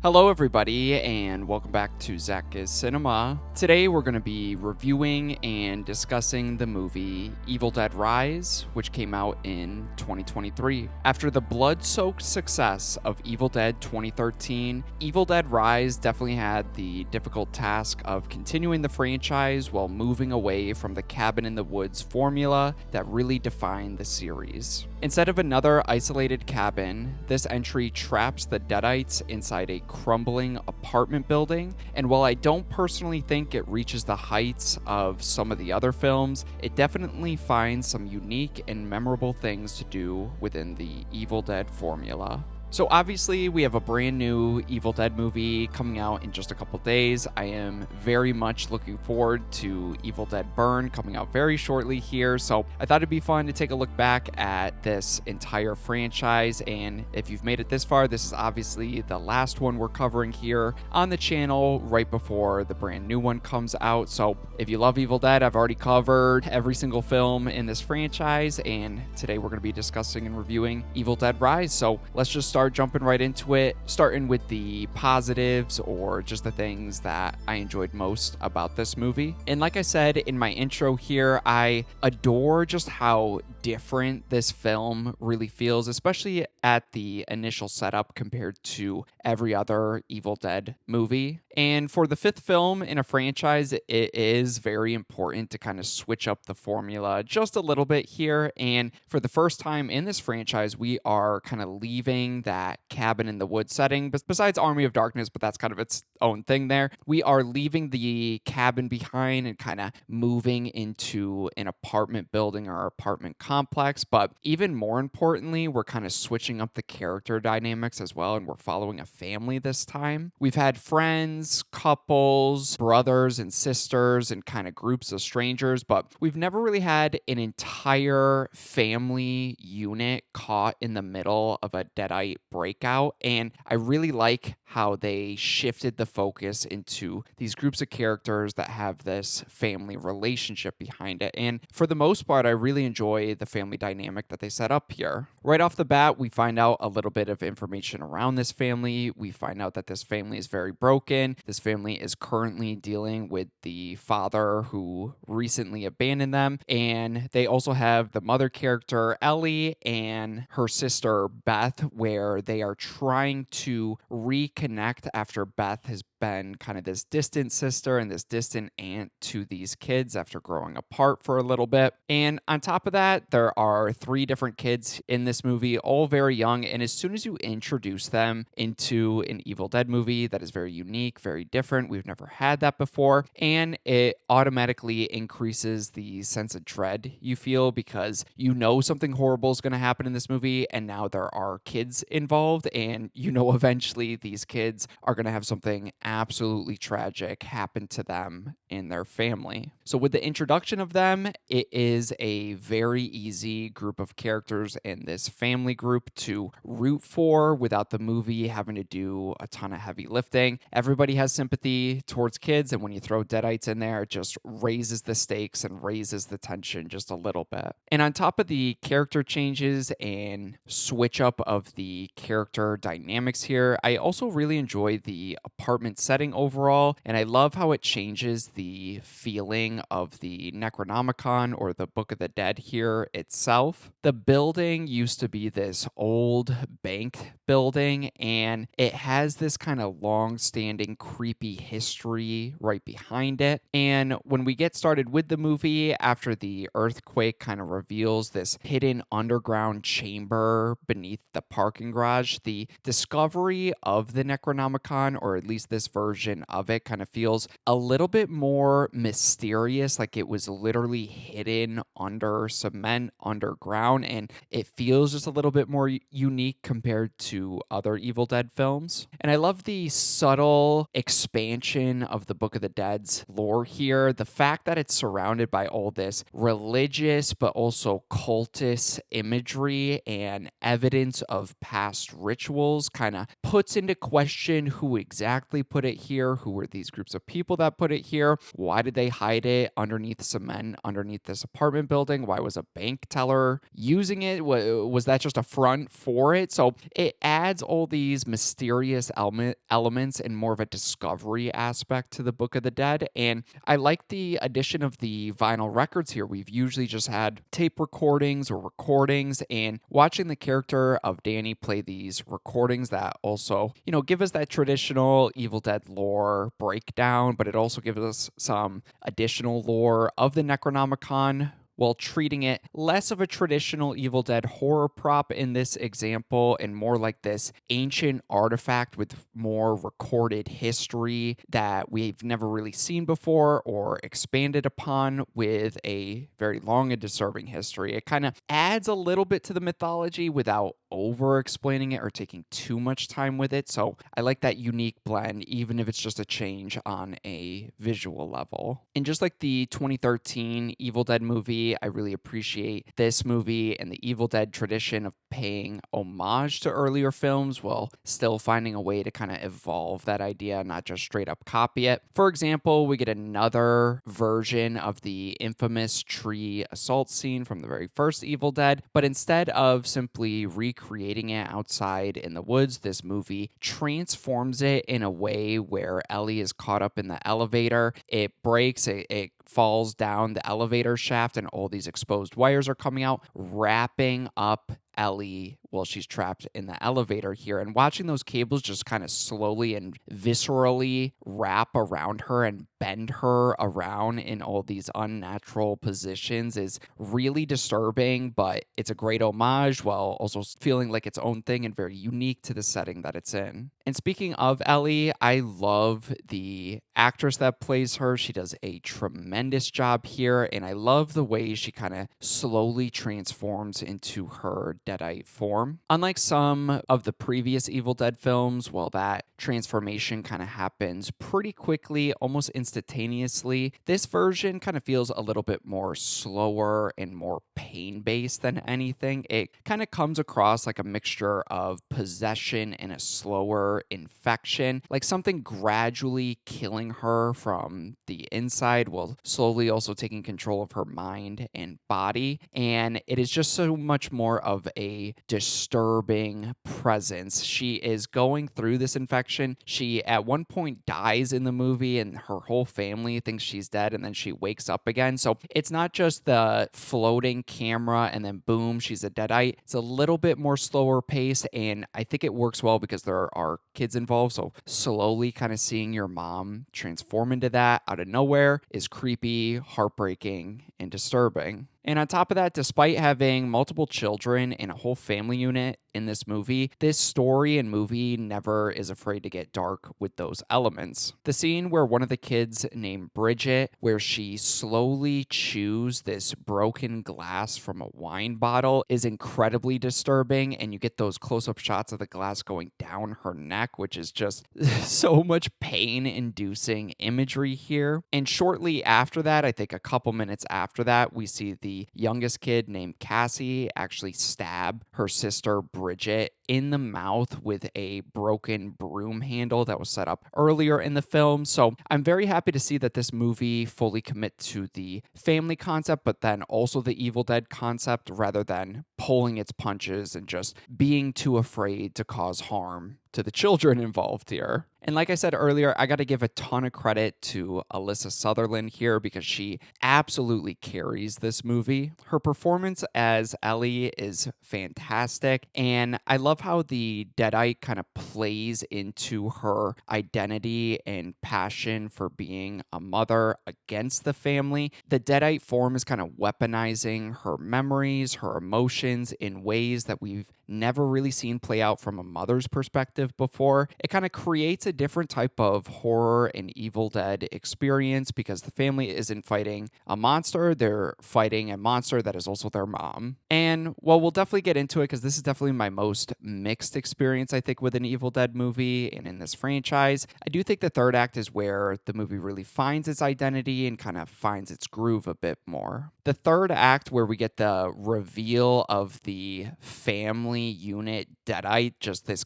Hello everybody, and welcome back to ZakIsCinema. Today we're going to be reviewing and discussing the movie Evil Dead Rise, which came out in 2023. After the blood-soaked success of Evil Dead 2013, Evil Dead Rise definitely had the difficult task of continuing the franchise while moving away from the cabin-in-the-woods formula that really defined the series. Instead of another isolated cabin, this entry traps the Deadites inside a crumbling apartment building, and while I don't personally think it reaches the heights of some of the other films, it definitely finds some unique and memorable things to do within the Evil Dead formula. So obviously we have a brand new Evil Dead movie coming out in just a couple days. I am very much looking forward to Evil Dead Burn coming out very shortly here. So I thought it'd be fun to take a look back at this entire franchise. And if you've made it this far, this is obviously the last one we're covering here on the channel right before the brand new one comes out. So if you love Evil Dead, I've already covered every single film in this franchise. And today we're going to be discussing and reviewing Evil Dead Rise. So let's just start jumping right into it, starting with the positives or just the things that I enjoyed most about this movie. And like I said in my intro here, I adore just how different this film really feels, especially at the initial setup compared to every other Evil Dead movie. And for the fifth film in a franchise, it is very important to kind of switch up the formula just a little bit here. And for the first time in this franchise, we are kind of leaving that cabin in the woods setting, besides Army of Darkness, but that's kind of its own thing there. We are leaving the cabin behind and kind of moving into an apartment building or apartment complex. But even more importantly, we're kind of switching up the character dynamics as well, and we're following a family this time. We've had friends, couples, brothers and sisters, and kind of groups of strangers, but we've never really had an entire family unit caught in the middle of a Deadite breakout. And I really like how they shifted the focus into these groups of characters that have this family relationship behind it. And for the most part, I really enjoy the family dynamic that they set up here. Right off the bat, we find out a little bit of information around this family. We find out that this family is very broken. This family is currently dealing with the father who recently abandoned them. And they also have the mother character, Ellie, and her sister, Beth, where they are trying to reconnect after Beth has been kind of this distant sister and this distant aunt to these kids after growing apart for a little bit. And on top of that, there are three different kids in this movie, all very young. And as soon as you introduce them into an Evil Dead movie that is very unique, very different, we've never had that before, and it automatically increases the sense of dread you feel because you know something horrible is going to happen in this movie, and now there are kids involved, and you know eventually these kids are going to have something absolutely tragic happen to them in their family. So with the introduction of them, it is a very easy group of characters in this family group to root for without the movie having to do a ton of heavy lifting. Everybody has sympathy towards kids, and when you throw Deadites in there, it just raises the stakes and raises the tension just a little bit. And on top of the character changes and switch up of the character dynamics here, I also really enjoy the apartment setting overall, and I love how it changes the feeling of the Necronomicon or the Book of the Dead here itself. The building used to be this old bank building, and it has this kind of long-standing creepy history right behind it. And when we get started with the movie, after the earthquake kind of reveals this hidden underground chamber beneath the parking garage, the discovery of the Necronomicon, or at least this version of it, kind of feels a little bit more mysterious, like it was literally hidden under cement underground, and it feels just a little bit more unique compared to other Evil Dead films. And I love the subtle expansion of the Book of the Dead's lore here. The fact that it's surrounded by all this religious but also cultist imagery and evidence of past rituals kind of puts into question who exactly put put it here? Who were these groups of people that put it here? Why did they hide it underneath cement, underneath this apartment building? Why was a bank teller using it? Was that just a front for it? So it adds all these mysterious elements and more of a discovery aspect to the Book of the Dead. And I like the addition of the vinyl records here. We've usually just had tape recordings or recordings, and watching the character of Danny play these recordings that also, give us that traditional Evil Dead lore breakdown, but it also gives us some additional lore of the Necronomicon, while treating it less of a traditional Evil Dead horror prop in this example and more like this ancient artifact with more recorded history that we've never really seen before or expanded upon with a very long and disturbing history. It kind of adds a little bit to the mythology without over explaining it or taking too much time with it. So I like that unique blend, even if it's just a change on a visual level. And just like the 2013 Evil Dead movie, I really appreciate this movie and the Evil Dead tradition of paying homage to earlier films while still finding a way to kind of evolve that idea, not just straight up copy it. For example, we get another version of the infamous tree assault scene from the very first Evil Dead, but instead of simply recreating it outside in the woods, this movie transforms it in a way where Ellie is caught up in the elevator. It breaks, it falls down the elevator shaft, and all these exposed wires are coming out, wrapping up Ellie while she's trapped in the elevator here. And watching those cables just kind of slowly and viscerally wrap around her and bend her around in all these unnatural positions is really disturbing, but it's a great homage while also feeling like its own thing and very unique to the setting that it's in. And speaking of Ellie, I love the actress that plays her. She does a tremendous job here, and I love the way she kind of slowly transforms into her Deadite form. Unlike some of the previous Evil Dead films, well, that transformation kind of happens pretty quickly, almost instantaneously. This version kind of feels a little bit more slower and more pain-based than anything. It kind of comes across like a mixture of possession and a slower infection, like something gradually killing her from the inside while slowly also taking control of her mind and body. And it is just so much more of a disturbing presence. She is going through this infection. She at one point dies in the movie and her whole family thinks she's dead, and then she wakes up again. So it's not just the floating camera and then boom, she's a Deadite. It's a little bit more slower paced, and I think it works well because there are kids involved. So slowly kind of seeing your mom transform into that out of nowhere is creepy, heartbreaking, and disturbing. And on top of that, despite having multiple children and a whole family unit in this movie, this story and movie never is afraid to get dark with those elements. The scene where one of the kids named Bridget, where she slowly chews this broken glass from a wine bottle, is incredibly disturbing, and you get those close-up shots of the glass going down her neck, which is just so much pain-inducing imagery here. And shortly after that, I think a couple minutes after that, we see the youngest kid named Cassie actually stab her sister Bridget in the mouth with a broken broom handle that was set up earlier in the film. So I'm very happy to see that this movie fully commit to the family concept, but then also the Evil Dead concept rather than pulling its punches and just being too afraid to cause harm to the children involved here. And like I said earlier, I got to give a ton of credit to Alyssa Sutherland here because she absolutely carries this movie. Her performance as Ellie is fantastic, and I love how the Deadite kind of plays into her identity and passion for being a mother against the family. The Deadite form is kind of weaponizing her memories, her emotions in ways that we've never really seen play out from a mother's perspective before. It kind of creates a different type of horror and Evil Dead experience because the family isn't fighting a monster, they're fighting a monster that is also their mom. And well, we'll definitely get into it because this is definitely my most mixed experience, I think, with an Evil Dead movie and in this franchise. I do think the third act is where the movie really finds its identity and kind of finds its groove a bit more. The third act, where we get the reveal of the family unit Deadite, just this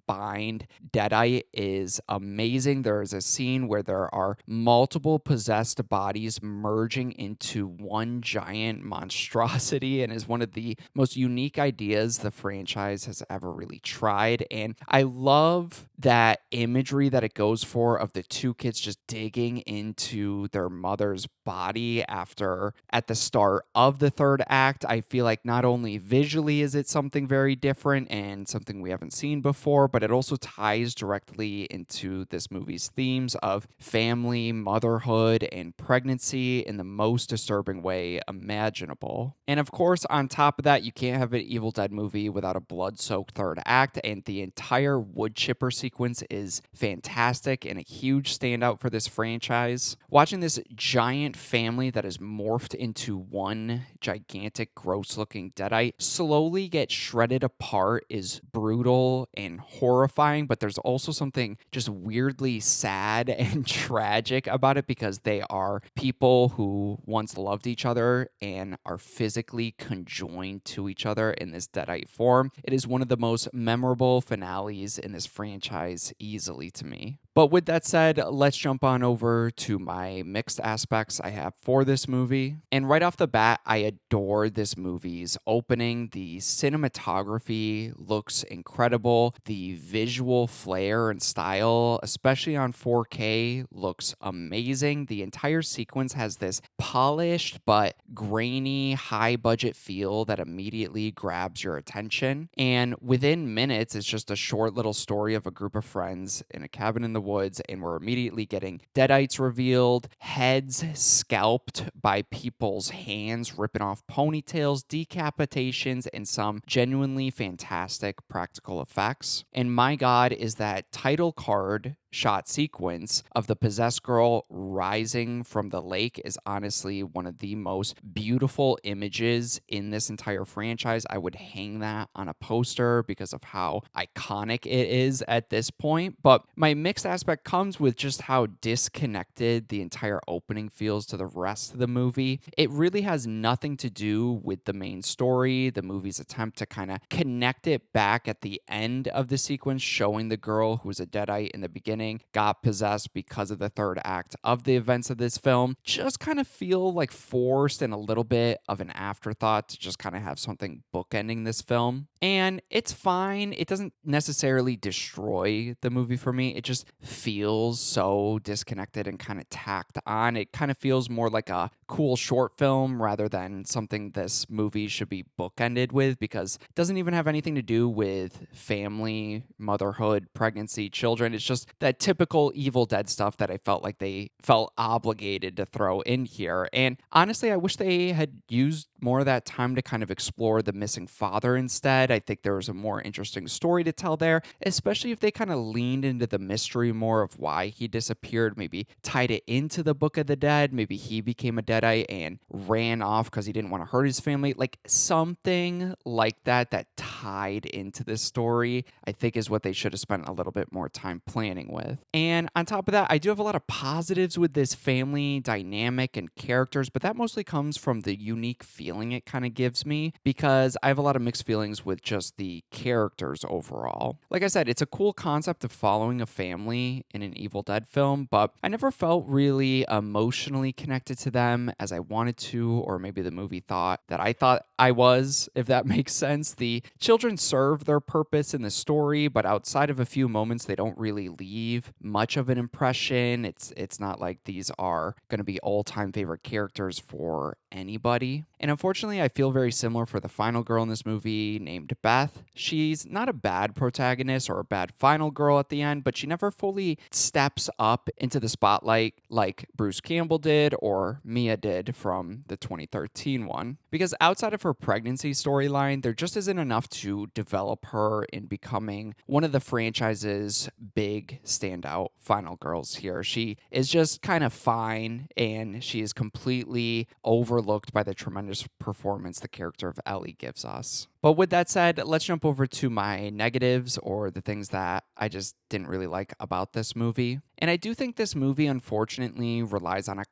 combined Deadite is amazing. There is a scene where there are multiple possessed bodies merging into one giant monstrosity, and is one of the most unique ideas the franchise has ever really tried. And I love that imagery that it goes for of the two kids just digging into their mother's body after at the start of the third act. I feel like not only visually is it something very different and something we haven't seen before, but it also ties directly into this movie's themes of family, motherhood, and pregnancy in the most disturbing way imaginable. And of course, on top of that, you can't have an Evil Dead movie without a blood-soaked third act, and the entire wood chipper sequence is fantastic and a huge standout for this franchise. Watching this giant family that is morphed into one gigantic, gross-looking Deadite slowly get shredded apart is brutal and horrifying, but there's also something just weirdly sad and tragic about it because they are people who once loved each other and are physically conjoined to each other in this Deadite form. It is one of the most memorable finales in this franchise easily to me. But with that said, let's jump on over to my mixed aspects I have for this movie. And right off the bat, I adore this movie's opening. The cinematography looks incredible. The visual flair and style, especially on 4K, looks amazing. The entire sequence has this polished but grainy, high budget feel that immediately grabs your attention. And within minutes, it's just a short little story of a group of friends in a cabin in the woods, and we're immediately getting deadites revealed, heads scalped by people's hands, ripping off ponytails, decapitations, and some genuinely fantastic practical effects. And my God, is that title card shot sequence of the possessed girl rising from the lake is honestly one of the most beautiful images in this entire franchise. I would hang that on a poster because of how iconic it is at this point. But my mixed aspect comes with just how disconnected the entire opening feels to the rest of the movie. It really has nothing to do with the main story, the movie's attempt to kind of connect it back at the end of the sequence, showing the girl who was a Deadite in the beginning got possessed because of the third act of the events of this film, just kind of feel like forced and a little bit of an afterthought to just kind of have something bookending this film. And it's fine. It doesn't necessarily destroy the movie for me. It just feels so disconnected and kind of tacked on. It kind of feels more like a cool short film rather than something this movie should be bookended with, because it doesn't even have anything to do with family, motherhood, pregnancy, children. It's just that typical Evil Dead stuff that I felt like they felt obligated to throw in here. And honestly, I wish they had used more of that time to kind of explore the missing father instead. I think there was a more interesting story to tell there, especially if they kind of leaned into the mystery more of why he disappeared, maybe tied it into the Book of the Dead. Maybe he became a Deadite and ran off because he didn't want to hurt his family. Like something like that that tied into this story, I think is what they should have spent a little bit more time planning with. And on top of that, I do have a lot of positives with this family dynamic and characters, but that mostly comes from the unique feeling it kind of gives me, because I have a lot of mixed feelings with just the characters overall. Like I said, it's a cool concept of following a family in an Evil Dead film, but I never felt really emotionally connected to them as I wanted to, or maybe the movie thought that I thought I was, if that makes sense. The children serve their purpose in the story, but outside of a few moments, they don't really leave much of an impression. It's not like these are going to be all-time favorite characters for anybody. And unfortunately, I feel very similar for the final girl in this movie named Beth. She's not a bad protagonist or a bad final girl at the end, but she never fully steps up into the spotlight like Bruce Campbell did or Mia did from the 2013 one. Because outside of her pregnancy storyline, there just isn't enough to develop her in becoming one of the franchise's big standout final girls here. She is just kind of fine, and she is completely overlooked by the tremendous performance the character of Ellie gives us. But with that said, let's jump over to my negatives, or the things that I just didn't really like about this movie. And I do think this movie, unfortunately, relies on a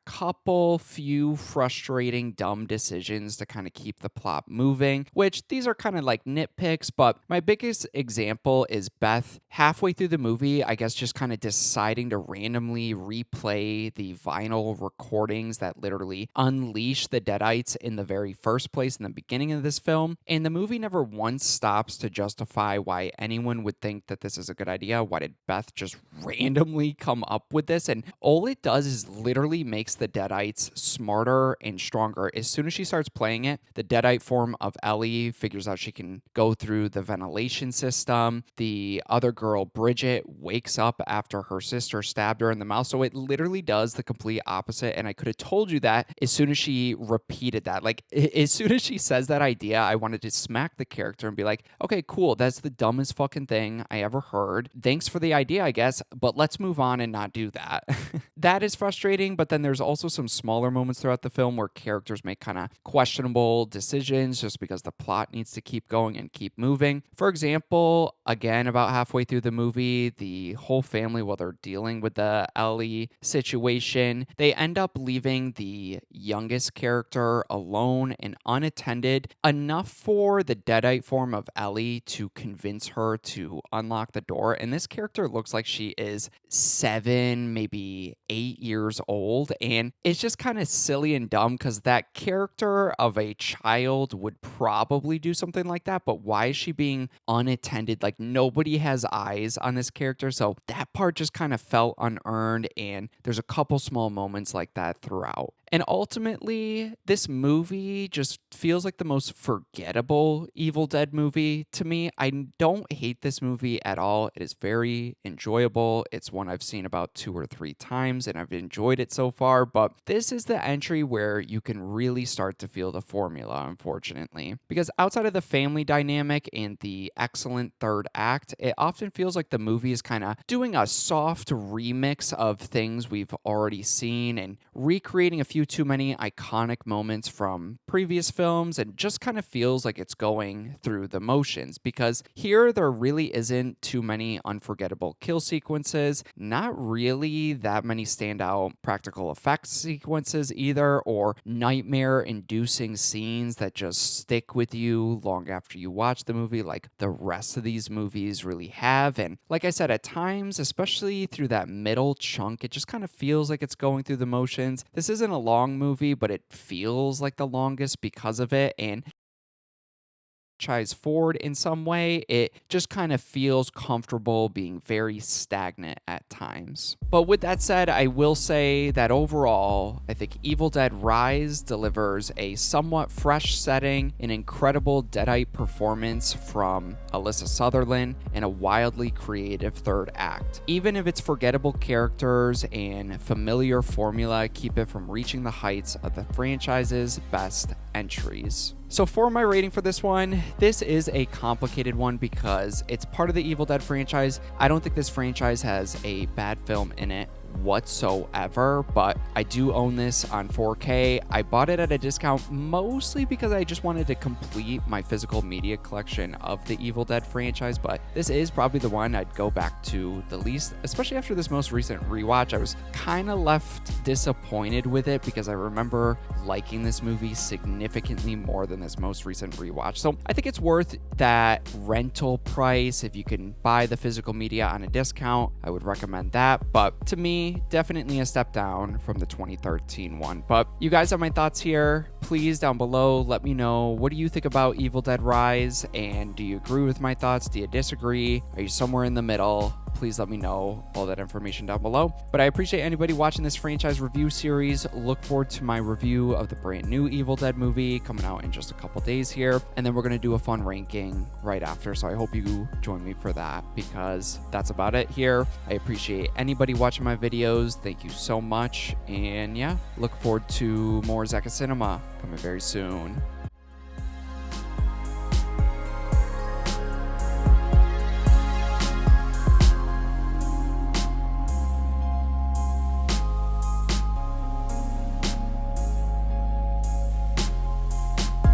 few frustrating, dumb decisions to kind of keep the plot moving, which these are kind of like nitpicks, but my biggest example is Beth halfway through the movie, I guess, just kind of deciding to randomly replay the vinyl recordings that literally unleash the Deadites in the very first place in the beginning of this film. And the movie never once stops to justify why anyone would think that this is a good idea. Why did Beth just randomly come up with this? And all it does is literally makes the Deadites smarter and stronger. As soon as she starts playing it, the Deadite form of Ellie figures out she can go through the ventilation system. The other girl, Bridget, wakes up after her sister stabbed her in the mouth. So it literally does the complete opposite. And I could have told you that as soon as she repeated that. Like, as soon as she says that idea, I wanted to smack the character and be like, okay, cool. That's the dumbest fucking thing I ever heard. Thanks for the idea, I guess, but let's move on and not do that. That is frustrating, but then there's also some smaller moments throughout the film where characters make kind of questionable decisions just because the plot needs to keep going and keep moving. For example, again, about halfway through the movie, the whole family, while they're dealing with the Ellie situation, they end up leaving the youngest character alone and unattended, enough for the Deadite form of Ellie to convince her to unlock the door. And this character looks like she is 7, maybe 8 years old. And it's just kind of silly and dumb because that character of a child would probably do something like that. But why is she being unattended? Like, nobody has eyes on this character. So that part just kind of felt unearned. And there's a couple small moments like that throughout. And ultimately, this movie just feels like the most forgettable Evil Dead movie to me. I don't hate this movie at all. It is very enjoyable. It's one I've seen about 2 or 3 times, and I've enjoyed it so far. But this is the entry where you can really start to feel the formula, unfortunately. Because outside of the family dynamic and the excellent third act, it often feels like the movie is kind of doing a soft remix of things we've already seen and recreating a few too many iconic moments from previous films, and just kind of feels like it's going through the motions, because here there really isn't too many unforgettable kill sequences, not really that many standout practical effects sequences either, or nightmare inducing scenes that just stick with you long after you watch the movie like the rest of these movies really have. And like I said, at times, especially through that middle chunk, it just kind of feels like it's going through the motions. This isn't a long movie, but it feels like the longest because of it. And tries forward in some way, it just kind of feels comfortable being very stagnant at times. But with that said, I will say that overall, I think Evil Dead Rise delivers a somewhat fresh setting, an incredible Deadite performance from Alyssa Sutherland, and a wildly creative third act. Even if its forgettable characters and familiar formula keep it from reaching the heights of the franchise's best entries. So for my rating for this one, this is a complicated one because it's part of the Evil Dead franchise. I don't think this franchise has a bad film in it whatsoever, but I do own this on 4K. I bought it at a discount mostly because I just wanted to complete my physical media collection of the Evil Dead franchise, but this is probably the one I'd go back to the least, especially after this most recent rewatch. I was kind of left disappointed with it because I remember liking this movie significantly more than this most recent rewatch. So I think it's worth that rental price. If you can buy the physical media on a discount, I would recommend that. But to me, definitely a step down from the 2013 one. But you guys have my thoughts here. Please, down below, let me know, what do you think about Evil Dead Rise? And do you agree with my thoughts? Do you disagree? Are you somewhere in the middle? Please let me know all that information down below. But I appreciate anybody watching this franchise review series. Look forward to my review of the brand new Evil Dead movie coming out in just a couple days here. And then we're going to do a fun ranking right after. So I hope you join me for that, because that's about it here. I appreciate anybody watching my videos. Thank you so much. And yeah, look forward to more ZakIsCinema coming very soon.